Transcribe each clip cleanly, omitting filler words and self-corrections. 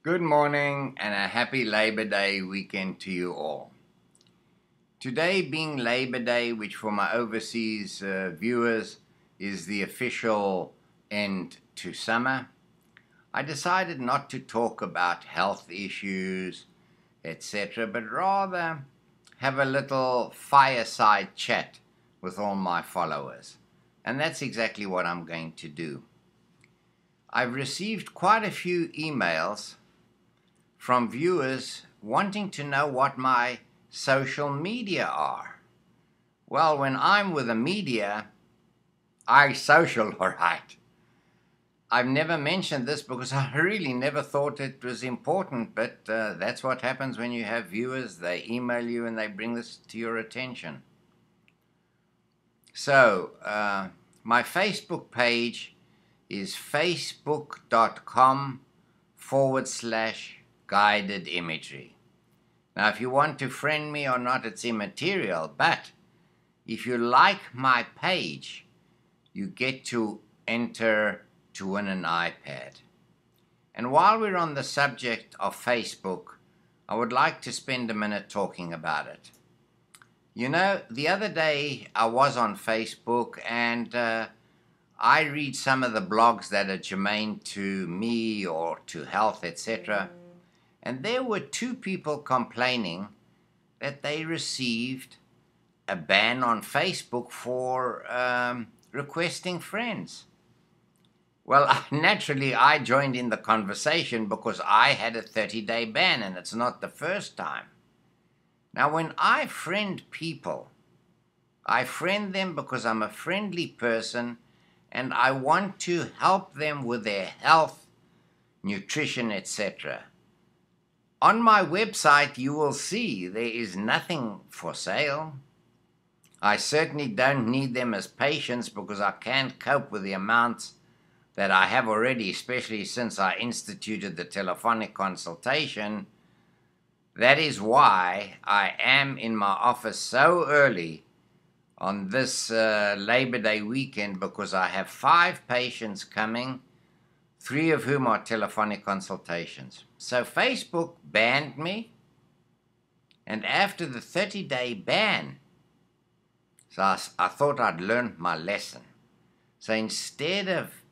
Good morning and a happy Labor Day weekend to you all. Today being Labor Day, which for my overseas viewers is the official end to summer, I decided not to talk about health issues, etc., but rather have a little fireside chat with all my followers. And that's exactly what I'm going to do. I've received quite a few emails from viewers wanting to know what my social media are. Well, when I'm with the media, I social, all right. I've never mentioned this because I really never thought it was important, but that's what happens when you have viewers. They email you and they bring this to your attention. So, my Facebook page is facebook.com/guided imagery. Now, if you want to friend me or not, it's immaterial, but if you like my page, you get to enter to win an iPad. And while we're on the subject of Facebook, I would like to spend a minute talking about it. You know, the other day I was on Facebook and I read some of the blogs that are germane to me or to health, etc. And there were two people complaining that they received a ban on Facebook for requesting friends. Well, naturally, I joined in the conversation because I had a 30-day ban, and it's not the first time. Now, when I friend people, I friend them because I'm a friendly person and I want to help them with their health, nutrition, etc. On my website, you will see there is nothing for sale. I certainly don't need them as patients because I can't cope with the amounts that I have already, especially since I instituted the telephonic consultation. That is why I am in my office so early on this Labor Day weekend, because I have 5 patients coming, 3 of whom are telephonic consultations. So Facebook banned me, and after the 30-day ban, so I thought I'd learned my lesson. So instead of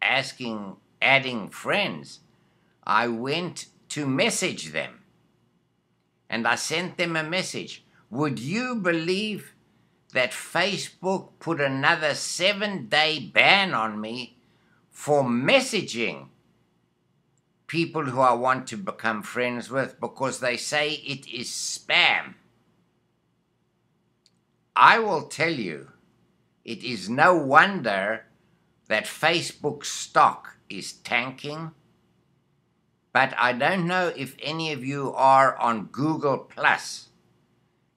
adding friends, I went to message them, and I sent them a message. Would you believe that Facebook put another 7-day ban on me for messaging people who I want to become friends with because they say it is spam? I will tell you, it is no wonder that Facebook stock is tanking, but I don't know if any of you are on Google+.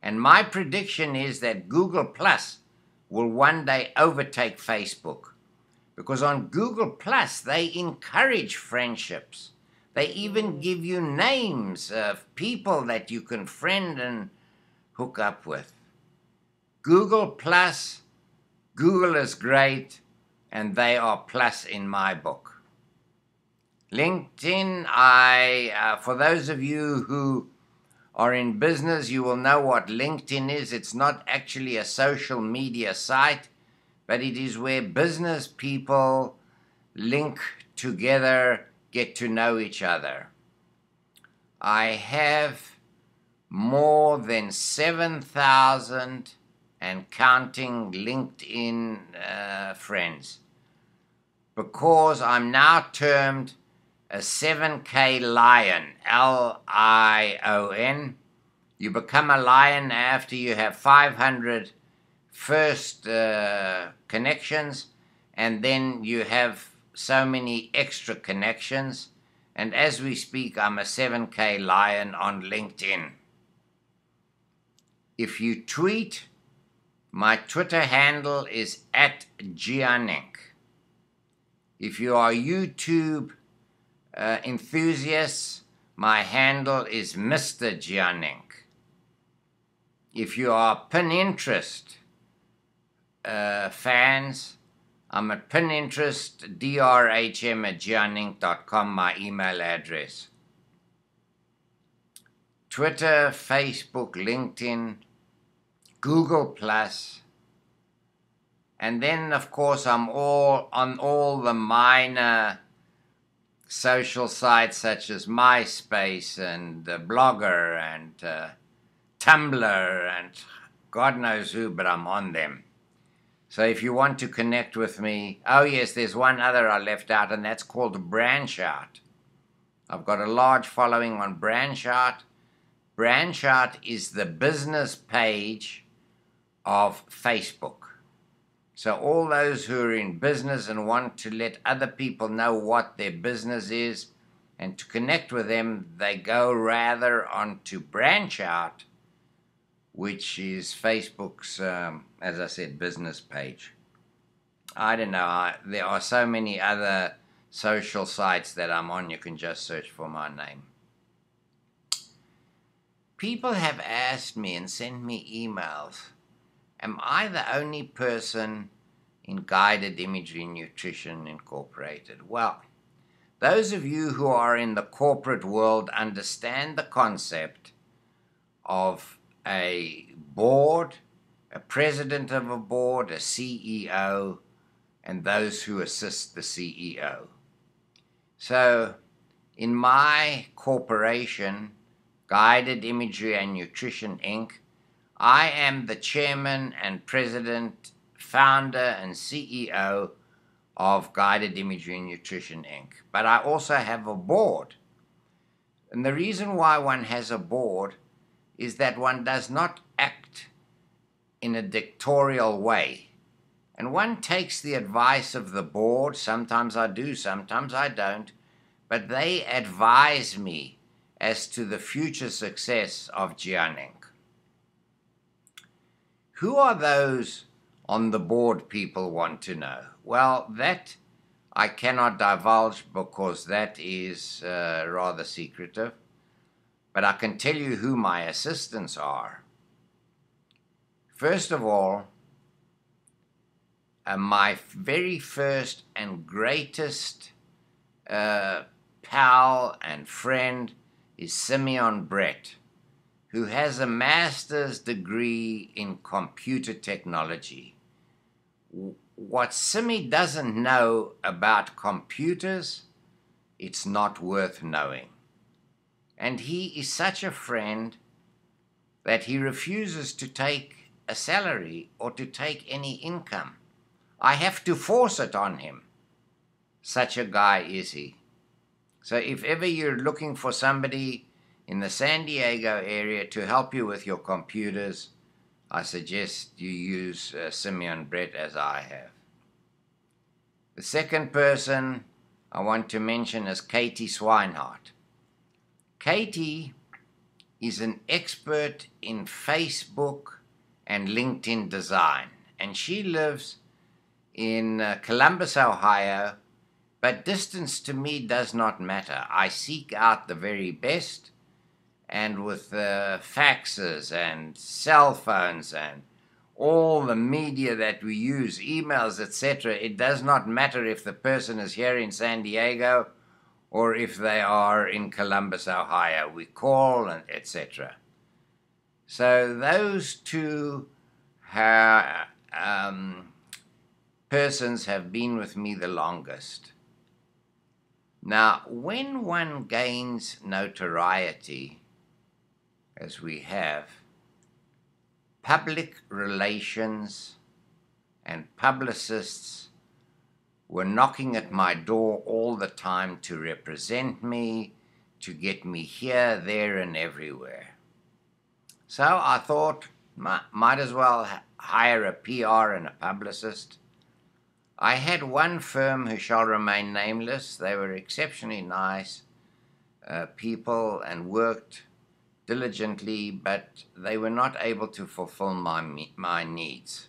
And my prediction is that Google+ will one day overtake Facebook. Because on Google+, they encourage friendships. They even give you names of people that you can friend and hook up with. Google+, Google is great, and they are plus in my book. LinkedIn, for those of you who are in business, you will know what LinkedIn is. It's not actually a social media site, but it is where business people link together, get to know each other. I have more than 7,000 and counting LinkedIn friends, because I'm now termed a 7K lion, Lion. You become a lion after you have 500 first connections, and then you have so many extra connections. And as we speak, I'm a 7K lion on LinkedIn. If you tweet, my Twitter handle is @Gianink. If you are YouTube enthusiasts, my handle is Mr. Gianink. If you are Pinterest fans, I'm at Pinterest, drhm@gianink.com, my email address. Twitter, Facebook, LinkedIn, Google Plus, and then of course I'm all on all the minor social sites such as MySpace and Blogger and Tumblr and God knows who, but I'm on them. So if you want to connect with me, oh yes, there's one other I left out, and that's called Branchout. I've got a large following on Branchout. Branchout is the business page of Facebook. So all those who are in business and want to let other people know what their business is and to connect with them, they go rather onto Branchout, which is Facebook's, as I said, business page. I don't know. There are so many other social sites that I'm on. You can just search for my name. People have asked me and sent me emails, am I the only person in Guided Imagery Nutrition Incorporated? Well, those of you who are in the corporate world understand the concept of a board, a president of a board, a CEO, and those who assist the CEO. So, in my corporation, Guided Imagery and Nutrition Inc., I am the chairman and president, founder and CEO of Guided Imagery and Nutrition Inc. But I also have a board. And the reason why one has a board is that one does not act in a dictatorial way. And one takes the advice of the board. Sometimes I do, sometimes I don't. But they advise me as to the future success of Gian Inc. Who are those on the board, people want to know? Well, that I cannot divulge because that is rather secretive. But I can tell you who my assistants are. First of all, my very first and greatest pal and friend is Simeon Brett, who has a master's degree in computer technology. What Simi doesn't know about computers, it's not worth knowing. And he is such a friend that he refuses to take a salary or to take any income. I have to force it on him. Such a guy is he. So if ever you're looking for somebody in the San Diego area to help you with your computers, I suggest you use Simeon Brett as I have. The second person I want to mention is Katie Swinehart. Katie is an expert in Facebook and LinkedIn design, and she lives in Columbus, Ohio, but distance to me does not matter. I seek out the very best, and with faxes and cell phones and all the media that we use, emails, etc., it does not matter if the person is here in San Diego or if they are in Columbus, Ohio. We call and etc. So those two persons have been with me the longest. Now, when one gains notoriety, as we have, public relations and publicists were knocking at my door all the time to represent me, to get me here, there, and everywhere. So I thought, might as well hire a PR and a publicist. I had one firm who shall remain nameless. They were exceptionally nice people and worked diligently, but they were not able to fulfill my needs.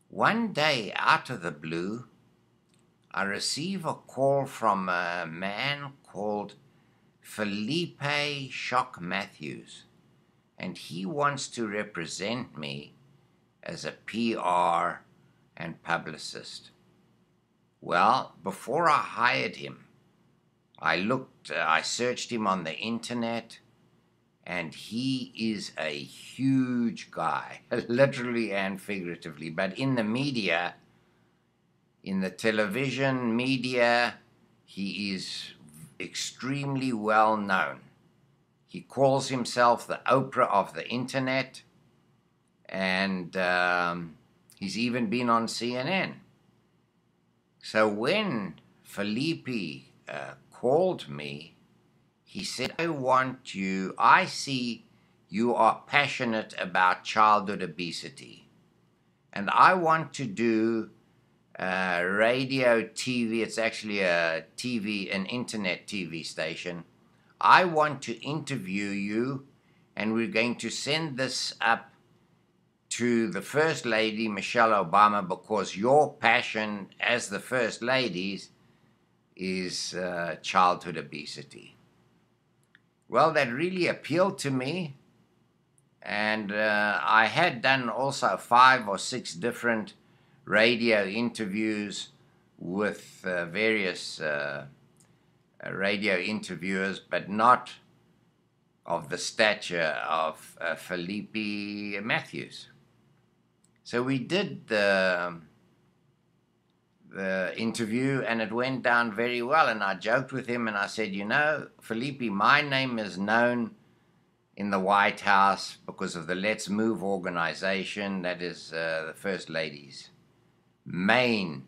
One day, out of the blue, I receive a call from a man called Felipe Shock Matthews, and he wants to represent me as a PR and publicist. Well, before I hired him, I searched him on the internet, and he is a huge guy, literally and figuratively. But in the media, in the television media, he is extremely well known. He calls himself the Oprah of the internet, and he's even been on CNN. So when Felipe called me, he said, I see you are passionate about childhood obesity, and I want to do radio TV. It's actually an internet TV station. I want to interview you, and we're going to send this up to the First Lady, Michelle Obama, because your passion as the First Lady is childhood obesity. Well, that really appealed to me, and I had done also 5 or 6 different radio interviews with various radio interviewers, but not of the stature of Felipe Matthews. So we did the interview, and it went down very well, and I joked with him, and I said, Felipe, my name is known in the White House because of the Let's Move organization. That is the First Lady's main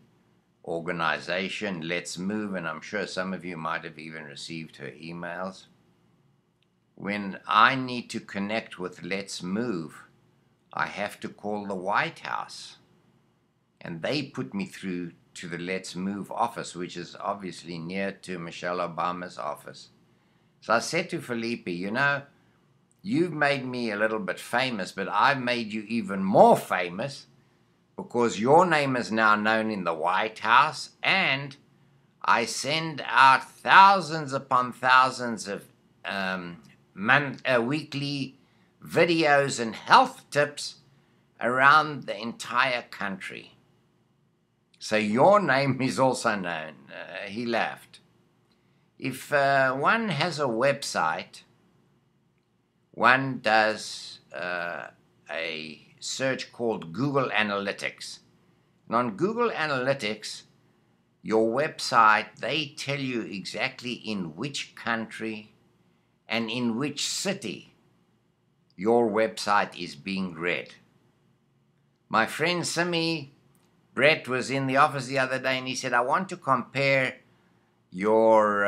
organization, Let's Move, and I'm sure some of you might have even received her emails. When I need to connect with Let's Move, I have to call the White House, and they put me through to the Let's Move office, which is obviously near to Michelle Obama's office. So I said to Felipe, you've made me a little bit famous, but I've made you even more famous because your name is now known in the White House, and I send out thousands upon thousands of weekly videos and health tips around the entire country. So your name is also known. He laughed. If one has a website, one does a search called Google Analytics. And on Google Analytics, your website, they tell you exactly in which country and in which city your website is being read. My friend Simi Brett was in the office the other day, and he said, I want to compare your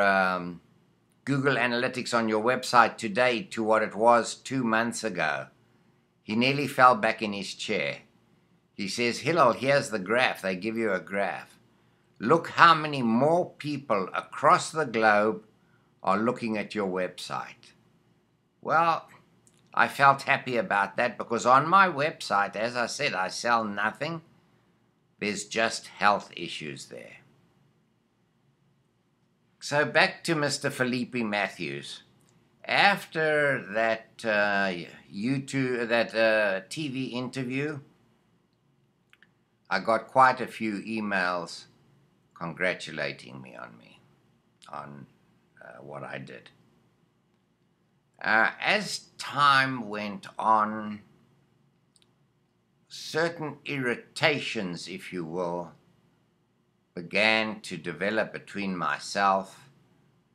Google Analytics on your website today to what it was 2 months ago. He nearly fell back in his chair. He says, Hillel, here's the graph. They give you a graph. Look how many more people across the globe are looking at your website. Well, I felt happy about that because on my website, as I said, I sell nothing. There's just health issues there. So back to Mr. Felipe Matthews. After that TV interview, I got quite a few emails congratulating me on what I did. As time went on, certain irritations, if you will, began to develop between myself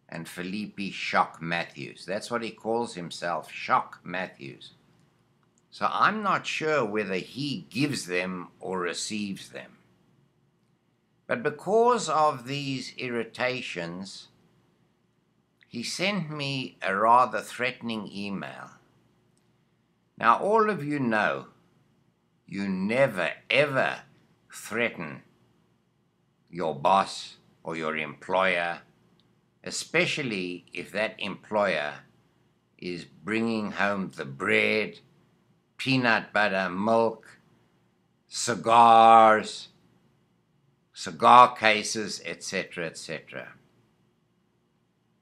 and Felipe Shock Matthews. That's what he calls himself, Shock Matthews. So I'm not sure whether he gives them or receives them. But because of these irritations, he sent me a rather threatening email. Now, all of you know, you never, ever threaten your boss or your employer, especially if that employer is bringing home the bread, peanut butter, milk, cigars, cigar cases, etc., etc.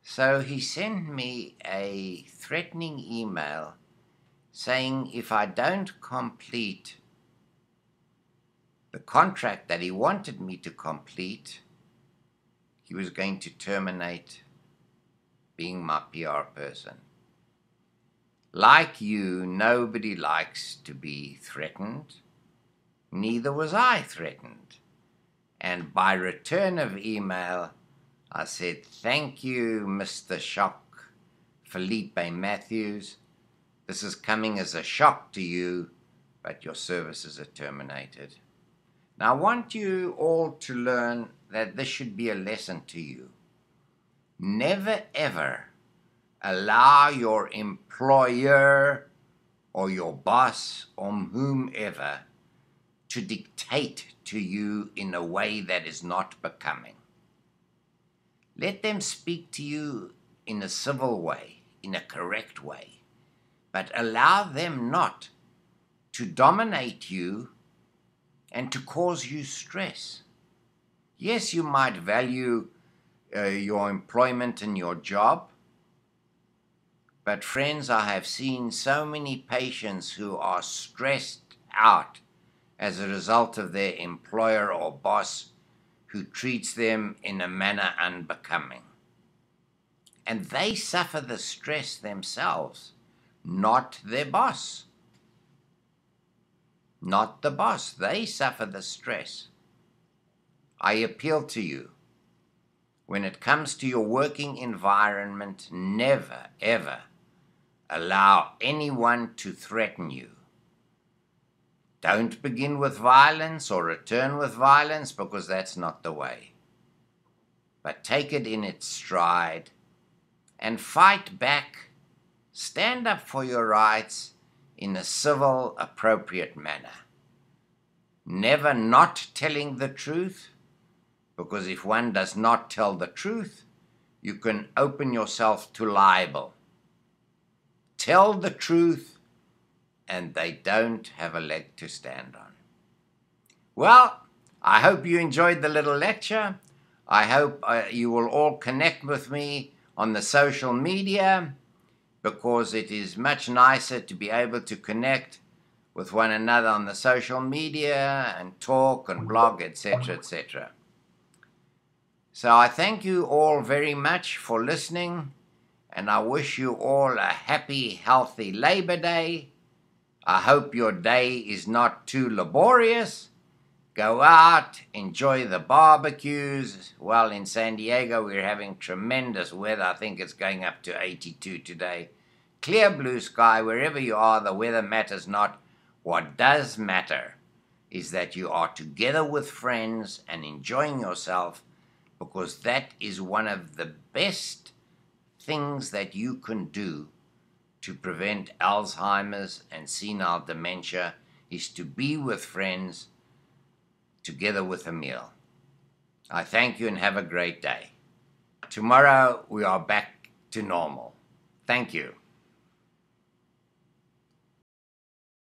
So he sent me a threatening email saying if I don't complete the contract that he wanted me to complete, he was going to terminate being my PR person. Like you, nobody likes to be threatened. Neither was I threatened. And by return of email, I said, "Thank you, Mr. Shock, Felipe Matthews. This is coming as a shock to you, but your services are terminated." Now, I want you all to learn that this should be a lesson to you. Never, ever allow your employer or your boss or whomever to dictate to you in a way that is not becoming. Let them speak to you in a civil way, in a correct way, but allow them not to dominate you and to cause you stress. Yes, you might value your employment and your job, but friends, I have seen so many patients who are stressed out as a result of their employer or boss who treats them in a manner unbecoming. And they suffer the stress themselves, not their boss. Not the boss. They suffer the stress. I appeal to you, when it comes to your working environment, never, ever allow anyone to threaten you. Don't begin with violence or return with violence, because that's not the way. But take it in its stride and fight back. Stand up for your rights in a civil, appropriate manner. Never not telling the truth, because if one does not tell the truth, you can open yourself to libel. Tell the truth, and they don't have a leg to stand on. Well, I hope you enjoyed the little lecture. I hope you will all connect with me on the social media, because it is much nicer to be able to connect with one another on the social media and talk and blog, etc., etc. So I thank you all very much for listening, and I wish you all a happy, healthy Labor Day. I hope your day is not too laborious. Go out, enjoy the barbecues. Well, in San Diego, we're having tremendous weather. I think it's going up to 82 today. Clear blue sky. Wherever you are, the weather matters not. What does matter is that you are together with friends and enjoying yourself, because that is one of the best things that you can do to prevent Alzheimer's and senile dementia, is to be with friends together with a meal. I thank you and have a great day. Tomorrow we are back to normal. Thank you.